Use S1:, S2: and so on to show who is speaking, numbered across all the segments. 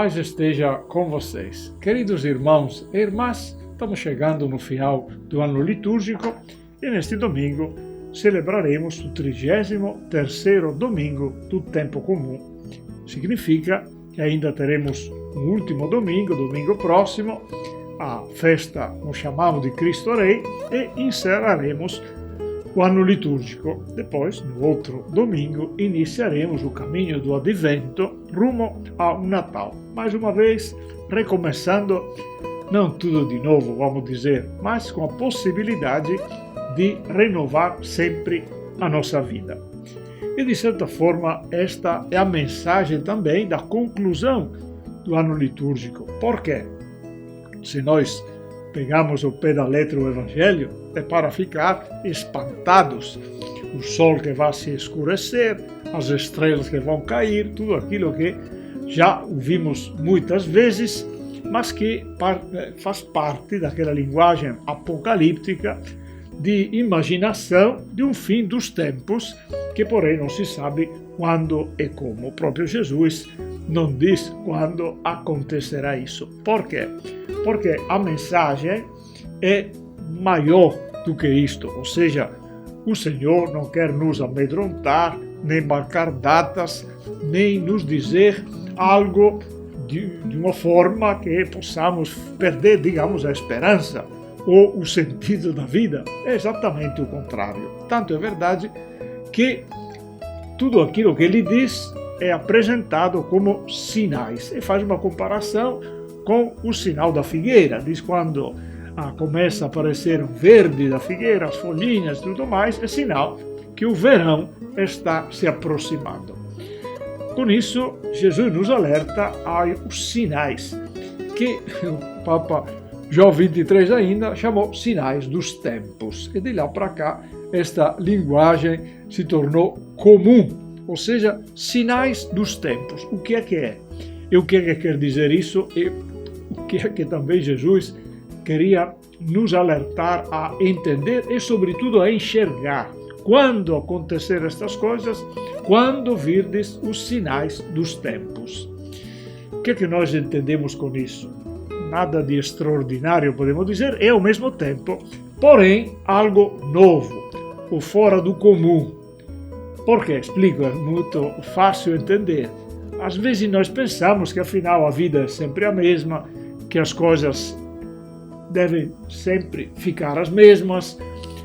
S1: paz esteja com vocês. Queridos irmãos e irmãs, estamos chegando no final do ano litúrgico e neste domingo celebraremos o 33º domingo do tempo comum. Significa que ainda teremos um último domingo, domingo próximo, a festa, nos chamamos de Cristo Rei, e encerraremos o ano litúrgico. Depois, no outro domingo, iniciaremos o caminho do Advento rumo ao Natal. Mais uma vez, recomeçando, não tudo de novo, vamos dizer, mas com a possibilidade de renovar sempre a nossa vida. E, de certa forma, esta é a mensagem também da conclusão do ano litúrgico. Por quê? Se nós pegamos ao pé da letra o Evangelho, é para ficar espantados. O sol que vai se escurecer, as estrelas que vão cair, tudo aquilo que já ouvimos muitas vezes, mas que faz parte daquela linguagem apocalíptica de imaginação de um fim dos tempos, que porém não se sabe quando e como. O próprio Jesus não diz quando acontecerá isso. Por quê? Porque a mensagem é maior do que isto, ou seja, o Senhor não quer nos amedrontar, nem marcar datas, nem nos dizer algo de uma forma que possamos perder, digamos, a esperança ou o sentido da vida. É exatamente o contrário. Tanto é verdade que tudo aquilo que ele diz é apresentado como sinais, e faz uma comparação com o sinal da figueira. Diz quando começa a aparecer o verde da figueira, as folhinhas e tudo mais, é sinal que o verão está se aproximando. Com isso, Jesus nos alerta aos sinais, que o Papa João 23 ainda chamou sinais dos tempos. E de lá para cá, esta linguagem se tornou comum, ou seja, sinais dos tempos. O que é que é? E o que é que quer dizer isso? E o que é que também Jesus queria nos alertar a entender e, sobretudo, a enxergar. Quando acontecer estas coisas, quando virdes os sinais dos tempos. O que é que nós entendemos com isso? Nada de extraordinário, podemos dizer, e ao mesmo tempo, porém, algo novo, ou fora do comum. Por quê? Explico, é muito fácil entender. Às vezes nós pensamos que afinal a vida é sempre a mesma, que as coisas devem sempre ficar as mesmas,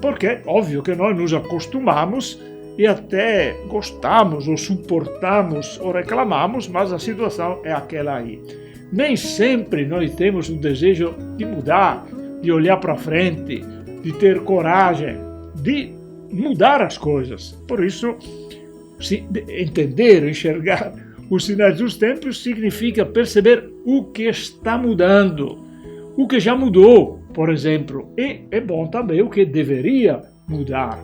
S1: porque é óbvio que nós nos acostumamos e até gostamos, ou suportamos, ou reclamamos, mas a situação é aquela aí. Nem sempre nós temos o desejo de mudar, de olhar para frente, de ter coragem, de mudar as coisas. Por isso, entender, enxergar os sinais dos tempos significa perceber o que está mudando, o que já mudou, por exemplo, e é bom também o que deveria mudar,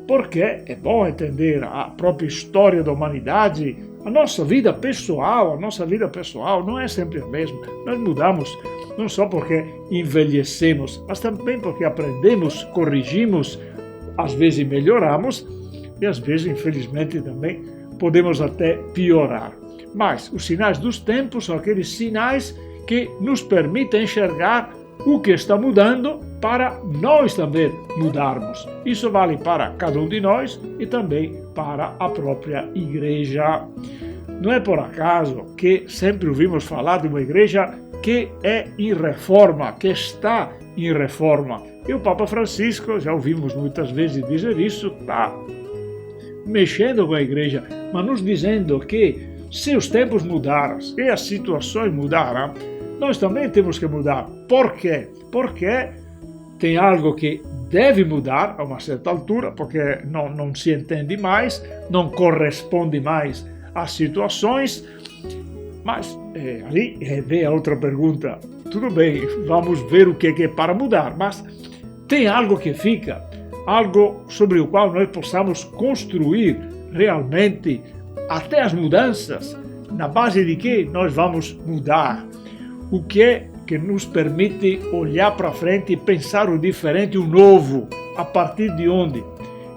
S1: porque é bom entender a própria história da humanidade, a nossa vida pessoal não é sempre a mesma. Nós mudamos não só porque envelhecemos, mas também porque aprendemos, corrigimos, às vezes melhoramos e às vezes, infelizmente, também podemos até piorar. Mas os sinais dos tempos são aqueles sinais que nos permitem enxergar o que está mudando para nós também mudarmos. Isso vale para cada um de nós e também para a própria igreja. Não é por acaso que sempre ouvimos falar de uma igreja que é em reforma, que está em reforma. E o Papa Francisco, já ouvimos muitas vezes dizer isso, está mexendo com a igreja, mas nos dizendo que se os tempos mudaram, se as situações mudaram, nós também temos que mudar. Por quê? Porque tem algo que deve mudar a uma certa altura, porque não se entende mais, não corresponde mais às situações. Mas ali vem a outra pergunta. Tudo bem, vamos ver o que é para mudar, mas tem algo que fica, algo sobre o qual nós possamos construir realmente até as mudanças, na base de que nós vamos mudar. O que é que nos permite olhar para frente e pensar o diferente, o novo, a partir de onde?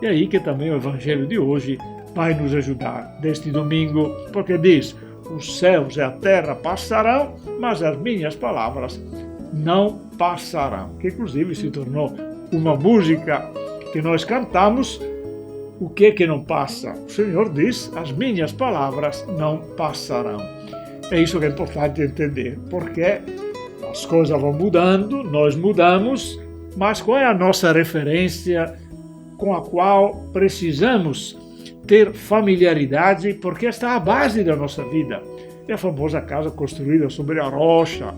S1: E aí que também o Evangelho de hoje vai nos ajudar, deste domingo, porque diz: os céus e a terra passarão, mas as minhas palavras não passarão. Que inclusive se tornou uma música que nós cantamos. O que é que não passa? O Senhor diz, as minhas palavras não passarão. É isso que é importante entender, porque as coisas vão mudando, nós mudamos, mas qual é a nossa referência com a qual precisamos ter familiaridade, porque está à base da nossa vida? É a famosa casa construída sobre a rocha.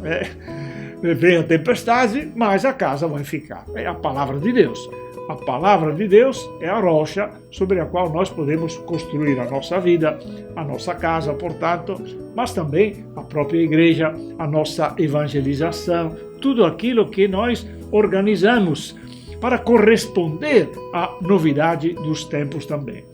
S1: Vem a tempestade, mas a casa vai ficar. É a palavra de Deus. A palavra de Deus é a rocha sobre a qual nós podemos construir a nossa vida, a nossa casa, portanto, mas também a própria igreja, a nossa evangelização, tudo aquilo que nós organizamos para corresponder à novidade dos tempos também.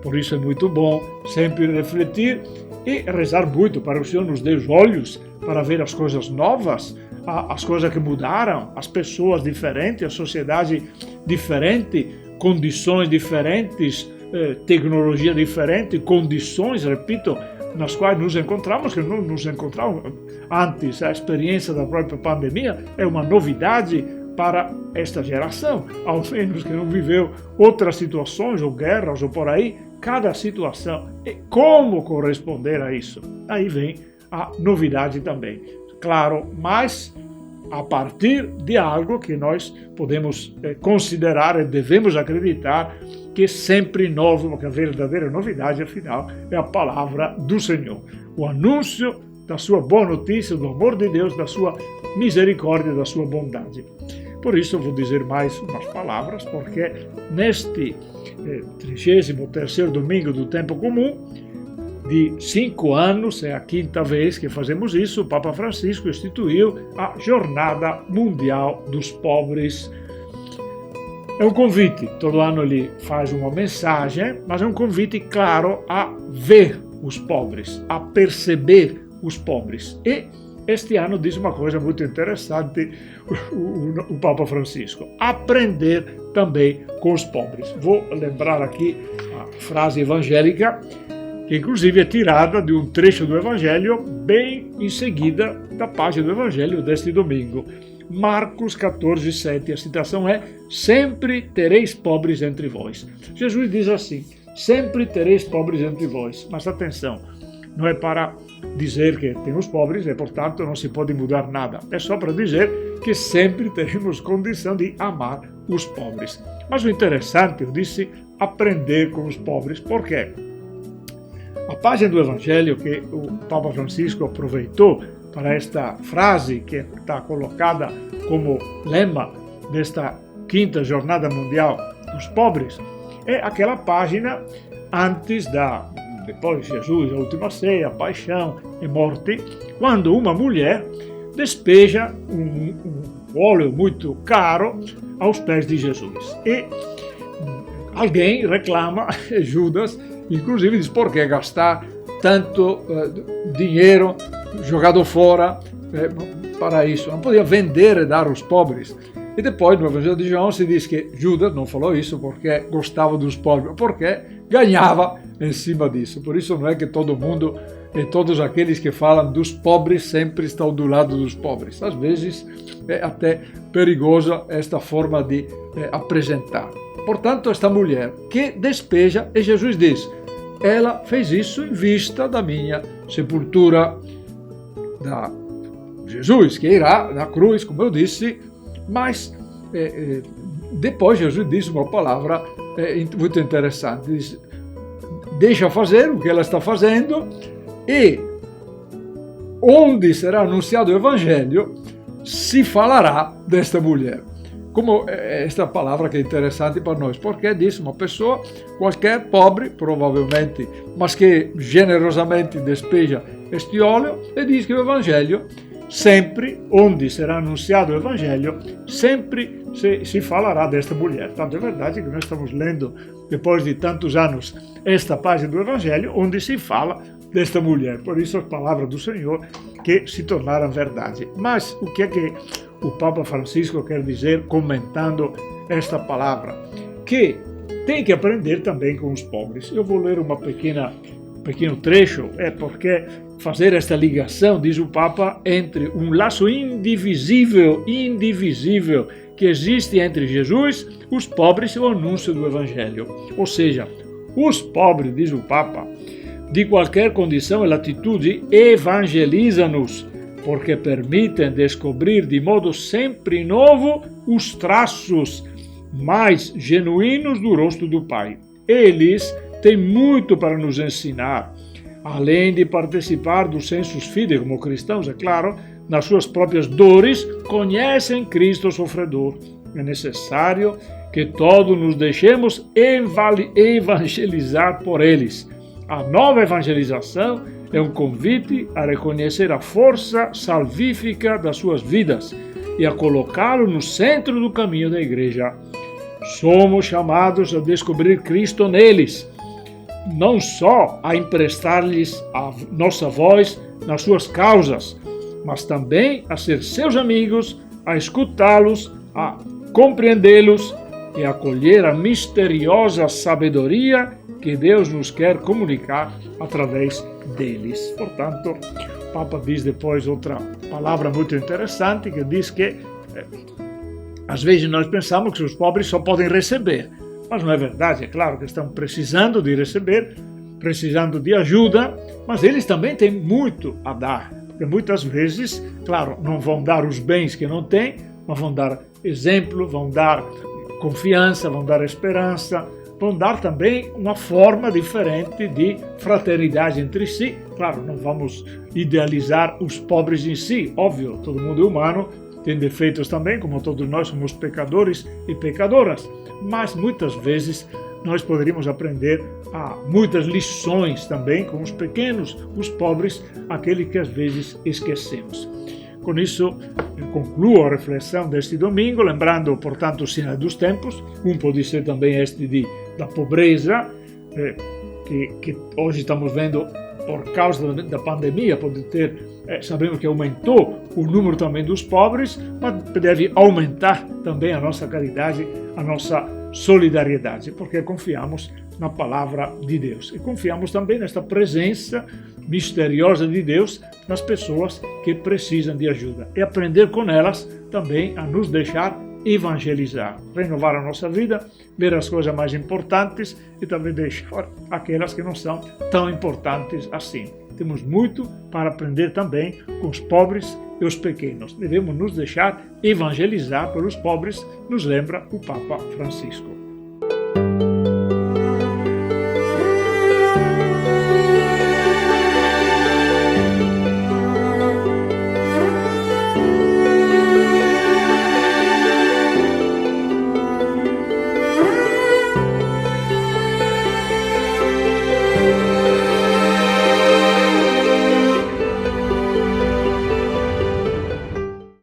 S1: Por isso é muito bom sempre refletir e rezar muito para que o Senhor nos dê os olhos para ver as coisas novas, as coisas que mudaram, as pessoas diferentes, a sociedade diferente, condições diferentes, tecnologia diferente, condições, repito, nas quais nos encontramos, que não nos encontrávamos antes. A experiência da própria pandemia é uma novidade para esta geração, ao menos que não viveu outras situações, ou guerras, ou por aí. Cada situação, e como corresponder a isso? Aí vem a novidade também. Claro, mas a partir de algo que nós podemos considerar e devemos acreditar que é sempre novo, porque a verdadeira novidade, afinal, é a palavra do Senhor. O anúncio da sua boa notícia, do amor de Deus, da sua misericórdia, da sua bondade. Por isso eu vou dizer mais umas palavras, porque neste 33º domingo do tempo comum, de 5 anos, é a 5ª vez que fazemos isso, o Papa Francisco instituiu a Jornada Mundial dos Pobres. É um convite, todo ano ele faz uma mensagem, mas é um convite claro a ver os pobres, a perceber os pobres. E este ano diz uma coisa muito interessante o Papa Francisco: aprender também com os pobres. Vou lembrar aqui a frase evangélica, que inclusive é tirada de um trecho do Evangelho bem em seguida da página do Evangelho deste domingo. Marcos 14:7, a citação é: sempre tereis pobres entre vós. Jesus diz assim: sempre tereis pobres entre vós. Mas atenção, não é para dizer que temos pobres e, portanto, não se pode mudar nada. É só para dizer que sempre teremos condição de amar os pobres. Mas o interessante, eu disse, aprender com os pobres. Por quê? A página do Evangelho que o Papa Francisco aproveitou para esta frase que está colocada como lema desta 5ª Jornada Mundial dos Pobres é aquela página antes depois de Jesus, a última ceia, a paixão e morte, quando uma mulher despeja um óleo muito caro aos pés de Jesus. E alguém reclama, Judas, inclusive diz: por que gastar tanto dinheiro jogado fora para isso? Não podia vender e dar aos pobres. E depois, no Evangelho de João, se diz que Judas não falou isso porque gostava dos pobres, porque ganhava em cima disso. Por isso não é que todo mundo e todos aqueles que falam dos pobres sempre estão do lado dos pobres. Às vezes é até perigosa esta forma de apresentar. Portanto, esta mulher que despeja, e Jesus diz: ela fez isso em vista da minha sepultura, da Jesus, que irá na cruz, como eu disse, mas depois Jesus diz uma palavra muito interessante. Diz: deixa fazer o que ela está fazendo, e onde será anunciado o Evangelho, se falará desta mulher. Como esta palavra que é interessante para nós, porque diz uma pessoa qualquer, pobre, provavelmente, mas que generosamente despeja este óleo, e diz que o Evangelho, sempre, onde será anunciado o Evangelho, sempre se falará desta mulher. Tanto é verdade que nós estamos lendo, depois de tantos anos, esta página do Evangelho, onde se fala desta mulher. Por isso, a palavra do Senhor que se tornaram verdade. Mas o que é que o Papa Francisco quer dizer comentando esta palavra? Que tem que aprender também com os pobres. Eu vou ler pequeno trecho, porque fazer esta ligação, diz o Papa, entre um laço indivisível que existe entre Jesus, os pobres e o anúncio do Evangelho. Ou seja, os pobres, diz o Papa, de qualquer condição e latitude, evangelizam-nos, porque permitem descobrir de modo sempre novo os traços mais genuínos do rosto do Pai. Eles têm muito para nos ensinar, além de participar do sensus fidei como cristãos, é claro, nas suas próprias dores, conhecem Cristo sofredor. É necessário que todos nos deixemos evangelizar por eles. A nova evangelização é um convite a reconhecer a força salvífica das suas vidas e a colocá-lo no centro do caminho da Igreja. Somos chamados a descobrir Cristo neles, não só a emprestar-lhes a nossa voz nas suas causas, mas também a ser seus amigos, a escutá-los, a compreendê-los e a acolher a misteriosa sabedoria que Deus nos quer comunicar através deles. Portanto, o Papa diz depois outra palavra muito interessante, que diz que às vezes nós pensamos que os pobres só podem receber, mas não é verdade. É claro que estão precisando de receber, precisando de ajuda, mas eles também têm muito a dar, porque muitas vezes, claro, não vão dar os bens que não têm, mas vão dar exemplo, vão dar confiança, vão dar esperança, vão dar também uma forma diferente de fraternidade entre si. Claro, não vamos idealizar os pobres em si, óbvio, todo mundo é humano, tem defeitos também, como todos nós somos pecadores e pecadoras, mas muitas vezes nós poderíamos aprender muitas lições também com os pequenos, os pobres, aqueles que às vezes esquecemos. Com isso, eu concluo a reflexão deste domingo, lembrando, portanto, os sinais dos tempos. Pode ser também este da pobreza, que hoje estamos vendo por causa da pandemia, pode ter, sabemos que aumentou o número também dos pobres, mas deve aumentar também a nossa caridade, a nossa solidariedade, porque confiamos na palavra de Deus e confiamos também nesta presença misteriosa de Deus nas pessoas que precisam de ajuda e aprender com elas também a nos deixar evangelizar, renovar a nossa vida, ver as coisas mais importantes e também deixar aquelas que não são tão importantes assim. Temos muito para aprender também com os pobres e os pequenos. Devemos nos deixar evangelizar pelos pobres, nos lembra o Papa Francisco.